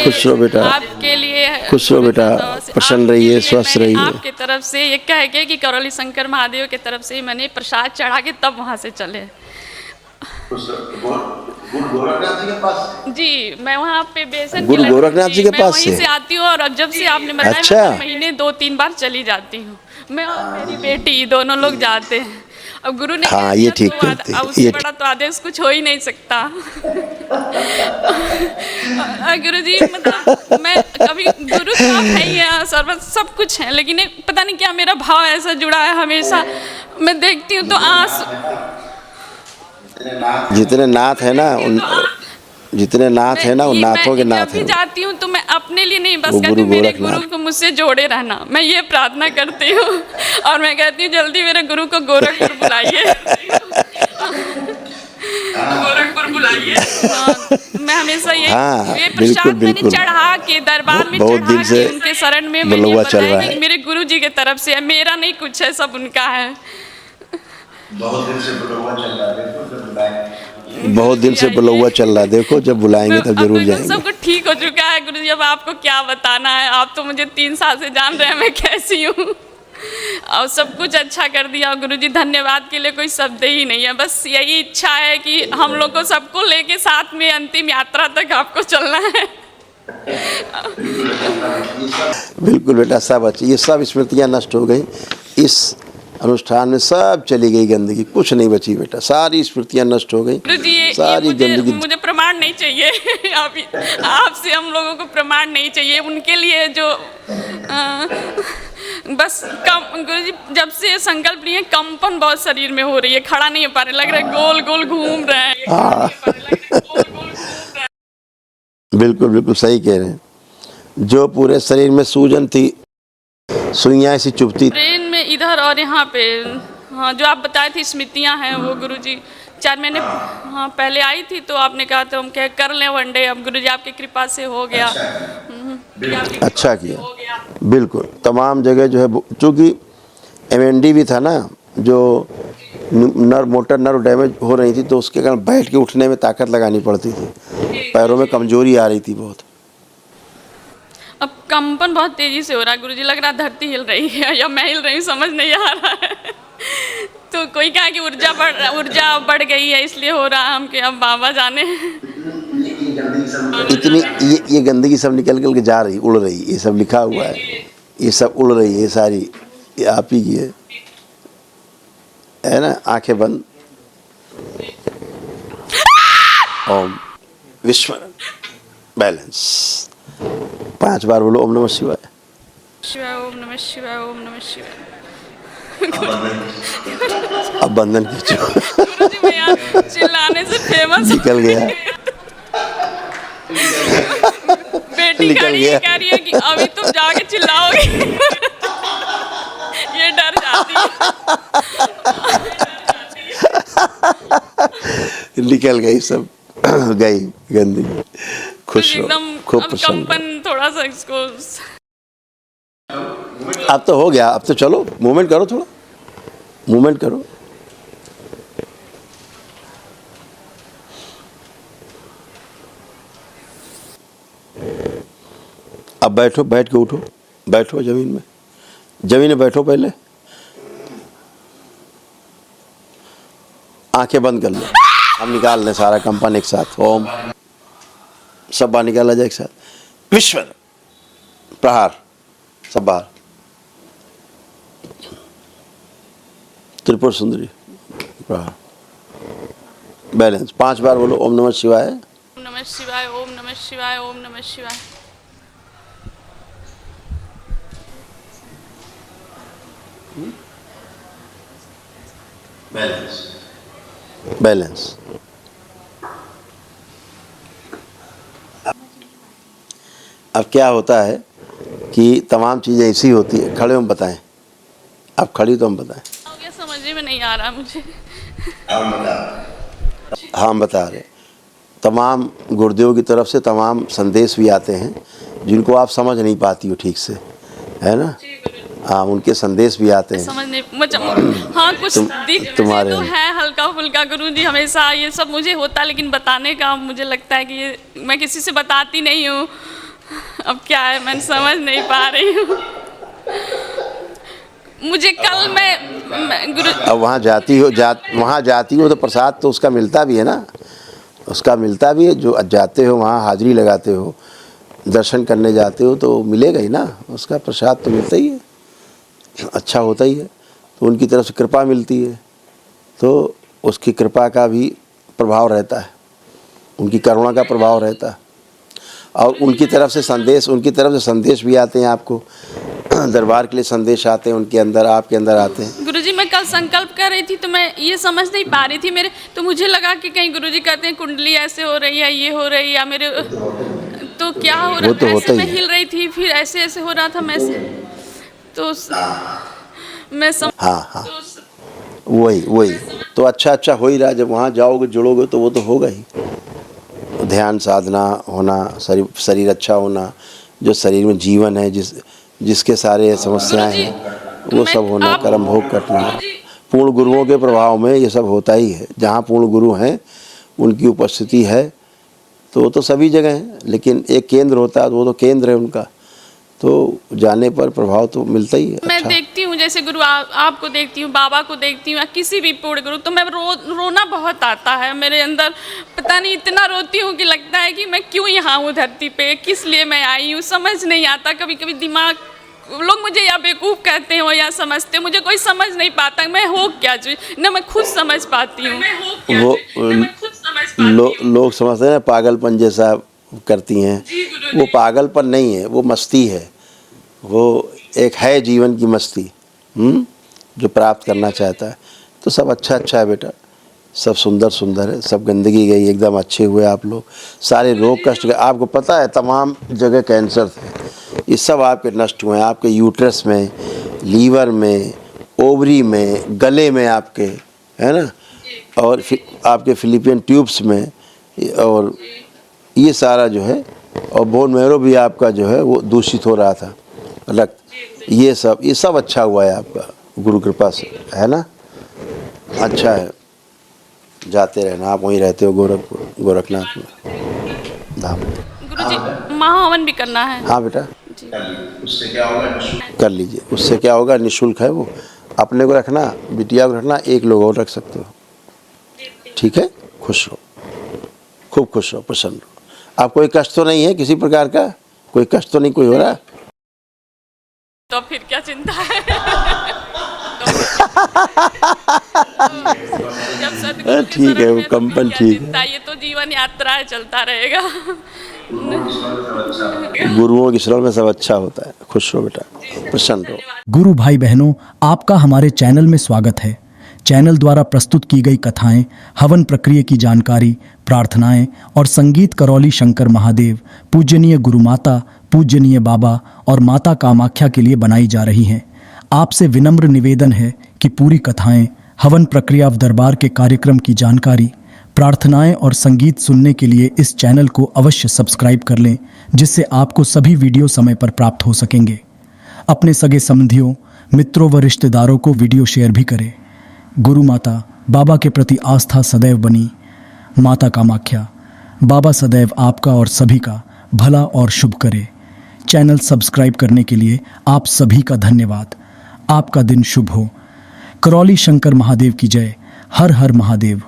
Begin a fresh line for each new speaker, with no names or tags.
खुश रहो बेटा,
आपके लिए
खुश रहो बेटा, प्रसन्न रहिए, स्वस्थ रहिए।
आपके तरफ से ये कह के कि करौली शंकर महादेव की तरफ से मैंने प्रसाद चढ़ा के तब वहाँ से चले।
गुरु गोरखनाथ जी के पास?
जी, मैं वहाँ पे बेसन
गुरु गोरखनाथ जी के
मैं
पास
वहीं
से
से आती हूँ और जब से आपने बताया
अच्छा।
मैं महीने 2-3 बार चली जाती हूँ। मैं और मेरी बेटी दोनों लोग जाते हैं। अब गुरु ने
हाँ, ये ठीक करते हैं,
उससे
ये
बड़ा तो आदेश कुछ हो ही नहीं सकता। गुरु जी मतलब मैं कभी गुरु तो आप है ही है, सर्वत सब कुछ है, लेकिन एक पता नहीं क्या मेरा भाव ऐसा जुड़ा है हमेशा। मैं देखती हूँ तो
जितने नाथ है ना उन जितने नाथ है ना उन नाथों के नाथ
जब भी
है।
जाती हूँ तो मैं अपने लिए नहीं, बस
वो
कहती हूँ
गुरु
मेरे
गोरखनाथ।
गुरु को मुझसे जोड़े रहना, मैं ये प्रार्थना करती हूँ। और मैं कहती हूँ जल्दी मेरे गुरु को गोरखपुर बुलाइए। गोरखपुर बुलाइए। मैं हमेशा ये
बिल्कुल,
प्रसाद मैंने
बिल्कुल।
चढ़ा के दरबार में
बहुत
चढ़ा
दिन से
के उनके शरण में मैंने
बलौआ चल
बताया
रहा
कि
है।
मेरे गुरु जी की तरफ से है, मेरा नहीं कुछ है, सब उनका है।
बहुत दिन से बलौआ चल रहा है, देखो जब बुलाएंगे।
बहुत दिन से बलौआ चल रहा है, देखो जब बुलाएंगे तब जरूर
अब
जाएंगे।
सब कुछ ठीक हो चुका है गुरु जी, अब आपको क्या बताना है, आप तो मुझे 3 साल से जान रहे हैं मैं कैसी हूँ। और सब कुछ अच्छा कर दिया गुरु जी, धन्यवाद के लिए कोई शब्द ही नहीं है। बस यही इच्छा है कि हम लोग को सबको लेके साथ में अंतिम यात्रा तक आपको चलना है।
बिल्कुल बेटा, सब अच्छी, ये सब स्मृतियाँ नष्ट हो गई इस अनुष्ठान में, सब चली गई गंदगी, कुछ नहीं बची बेटा, सारी स्मृतियाँ नष्ट हो गई,
गुरु जी ये
सारी गंदगी।
मुझे प्रमाण नहीं चाहिए। आपसे हम लोगों को प्रमाण नहीं चाहिए, उनके लिए जो बस कम गुरु जी जब से ये संकल्प लिए कंपन बहुत शरीर में हो रही है, खड़ा नहीं हो पा रहे, लग रहा है गोल गोल घूम रहे हैं।
हाँ बिल्कुल बिल्कुल सही कह रहे हैं, जो पूरे शरीर में सूजन थी, सुइयाँ ऐसी चुभती।
ब्रेन में इधर और यहाँ पे, हाँ जो आप बताए थे स्मृतियाँ हैं वो गुरु जी 4 महीने हाँ पहले आई थी, तो आपने कहा तो हम क्या कर लें वन डे, अब गुरु जी आपकी कृपा से हो गया।
अच्छा किया, बिल्कुल तमाम जगह जो है, चूँकि MND भी था ना, जो मोटर नर्व डैमेज हो रही थी, तो उसके कारण बैठ के उठने में ताकत लगानी पड़ती थी, पैरों में कमजोरी आ रही थी बहुत।
अब कंपन बहुत तेजी से हो रहा है गुरुजी, लग रहा है धरती हिल रही है या मैं हिल रही हूँ, समझ नहीं आ रहा है। तो कोई कहा कि ऊर्जा बढ़ गई है इसलिए हो रहा है, हम कि अब बाबा जाने।
इतनी ये गंदगी सब निकल के जा रही, उड़ रही, ये सब लिखा हुआ है, ये सब उड़ रही है सारी, ये आप ही की है ना। आंखें बंद, ओम विस्मरण, बैलेंस, 5 बार बोलो ओम नमः शिवाय।
शिवाय ओम नमः शिवाय, ओम नमः शिवाय।
अब बंधन खींचो।
गुरुजी मैं यहाँ चिल्लाने से फेमस
निकल गया।
बेटी
निकल
खड़ी
गया।
कह रही है कि अभी तुम जाके चिल्लाओगे। ये डर जाती है।
निकल गई सब, गई गंदगी, खुश हो,
एकदम
खूब
अब
प्रसन्न।
कंपन थोड़ा सा इसको
अब तो हो गया, अब तो चलो मूवमेंट करो, थोड़ा मूवमेंट करो। अब बैठो, बैठ के उठो, बैठो जमीन में बैठो, पहले आंखें बंद कर लो, हम निकाल लें सारा कंपन एक साथ। ओम, सब बाहर निकाला जाए एक साथ। विश्व प्रहार, सब बाहर। त्रिपुर सुंदरी प्रहार, बैलेंस। 5 बार बोलो ओम नमः शिवाय।
ओम नमः शिवाय, ओम नमः शिवाय, ओम नमः शिवाय।
Balance,
balance. अब क्या होता है कि तमाम चीज़ें ऐसी होती है, खड़े हम बताएं, आप खड़ी तो हम बताएं।
हो गया, समझ में नहीं आ रहा मुझे।
हाँ हम बता रहे, तमाम गुरुदेव की तरफ से तमाम संदेश भी आते हैं जिनको आप समझ नहीं पाती हो ठीक से, है ना। हाँ उनके संदेश भी आते हैं,
समझ नहीं मुझे, हाँ कुछ दिखते
तुम्हारे
तो है हल्का फुल्का गुरु जी, हमेशा ये सब मुझे होता है, लेकिन बताने का मुझे लगता है कि ये मैं किसी से बताती नहीं हूँ, अब क्या है मैं समझ नहीं पा रही हूँ। मुझे कल मैं गुरु
अब वहाँ जाती हो तो प्रसाद तो उसका मिलता भी है ना, उसका मिलता भी है। जो जाते हो वहाँ हाजिरी लगाते हो, दर्शन करने जाते हो तो मिलेगा ही ना, उसका प्रसाद तो मिलता ही है, अच्छा होता ही है। तो उनकी तरफ से कृपा मिलती है, तो उसकी कृपा का भी प्रभाव रहता है, उनकी करुणा का प्रभाव रहता है। और उनकी तरफ से संदेश भी आते हैं आपको, दरबार के लिए संदेश आते हैं उनके अंदर, आपके अंदर आते हैं।
गुरुजी मैं कल संकल्प कर रही थी तो मैं ये समझ नहीं पा रही थी मेरे, तो मुझे लगा कि कहीं गुरुजी कहते हैं कुंडली ऐसे हो रही है, ये हो रही है, या मेरे तो क्या हो रहा
वो तो
है,
होता
ऐसे
ही
मैं
है।
हिल रही थी, फिर ऐसे ऐसे हो रहा था मैं तो मैं
हाँ वही तो अच्छा हो ही रहा है। जब वहाँ जाओगे जुड़ोगे तो वो तो होगा ही। ध्यान साधना होना, शरीर अच्छा होना, जो शरीर में जीवन है, जिसके सारे समस्याएं हैं वो सब होना, कर्म भोग करना। पूर्ण गुरुओं के प्रभाव में ये सब होता ही है। जहाँ पूर्ण गुरु हैं उनकी उपस्थिति है तो वो तो सभी जगह है, लेकिन एक केंद्र होता है, वो तो केंद्र है उनका, तो जाने पर प्रभाव तो मिलता ही है।
मैं
अच्छा।
देखती हूँ जैसे गुरु आपको देखती हूँ, बाबा को देखती हूँ, या किसी भी पूर्ण गुरु, तो मैं रोना बहुत आता है मेरे अंदर। पता नहीं इतना रोती हूँ कि लगता है कि मैं क्यों यहाँ हूँ धरती पे, किस लिए मैं आई हूँ, समझ नहीं आता। कभी कभी दिमाग, लोग मुझे या बेवकूफ़ कहते हो या समझते, मुझे कोई समझ नहीं पाता मैं हो क्या चीज़, न मैं खुद समझ पाती हूँ।
वो लोग समझते हैं ना पागलपन जैसा करती हैं, वो पागलपन नहीं है, वो मस्ती है, वो एक है जीवन की मस्ती जो प्राप्त करना चाहता है। तो सब अच्छा है बेटा, सब सुंदर है, सब गंदगी गई, एकदम अच्छे हुए आप लोग। सारे रोग कष्ट गए। आपको पता है तमाम जगह कैंसर थे, ये सब आपके नष्ट हुए हैं। आपके यूट्रस में, लीवर में, ओवरी में, गले में आपके, है ना, और आपके फिलिपियन ट्यूब्स में, और ये सारा जो है, और बोन मैरो भी आपका जो है वो दूषित हो रहा था, रक्त, ये सब अच्छा हुआ है आपका गुरु कृपा से, है ना। अच्छा है, जाते रहना। आप वहीं रहते हो गोरखनाथ में धाम।
गुरुजी महाहवन भी करना है।
हाँ बेटा
उससे क्या होगा?
कर लीजिए, उससे क्या होगा, निःशुल्क है वो। अपने को रखना, बिटिया को रखना, एक लोग और रख सकते हो, ठीक है। खुश रहो, खूब खुश रहो, प्रसन्न रहो। आप कोई कष्ट तो नहीं है किसी प्रकार का, कोई कष्ट तो नहीं कोई हो रहा?
तो फिर क्या चिंता है। जब सद्गुरु की
ठीक है,
शरण
वो
में तो
कंपन
क्या
ठीक
चिंता, ये तो जीवन यात्रा है, चलता रहेगा।
गुरुओं की शरण में सब अच्छा होता है। खुश रहो बेटा, प्रसन्न रहो।
गुरु भाई बहनों, आपका हमारे चैनल में स्वागत है। चैनल द्वारा प्रस्तुत की गई कथाएं, हवन प्रक्रिया की जानकारी, प्रार्थनाएं और संगीत करौली शंकर महादेव, पूजनीय गुरु माता, पूजनीय बाबा और माता कामाख्या के लिए बनाई जा रही हैं। आपसे विनम्र निवेदन है कि पूरी कथाएं, हवन प्रक्रिया दरबार के कार्यक्रम की जानकारी, प्रार्थनाएं और संगीत सुनने के लिए इस चैनल को अवश्य सब्सक्राइब कर लें, जिससे आपको सभी वीडियो समय पर प्राप्त हो सकेंगे। अपने सगे संबंधियों, मित्रों व रिश्तेदारों को वीडियो शेयर भी करें। गुरु माता, बाबा के प्रति आस्था सदैव बनी। माता कामाख्या, बाबा सदैव आपका और सभी का भला और शुभ करे। चैनल सब्सक्राइब करने के लिए आप सभी का धन्यवाद। आपका दिन शुभ हो। करौली शंकर महादेव की जय। हर हर महादेव।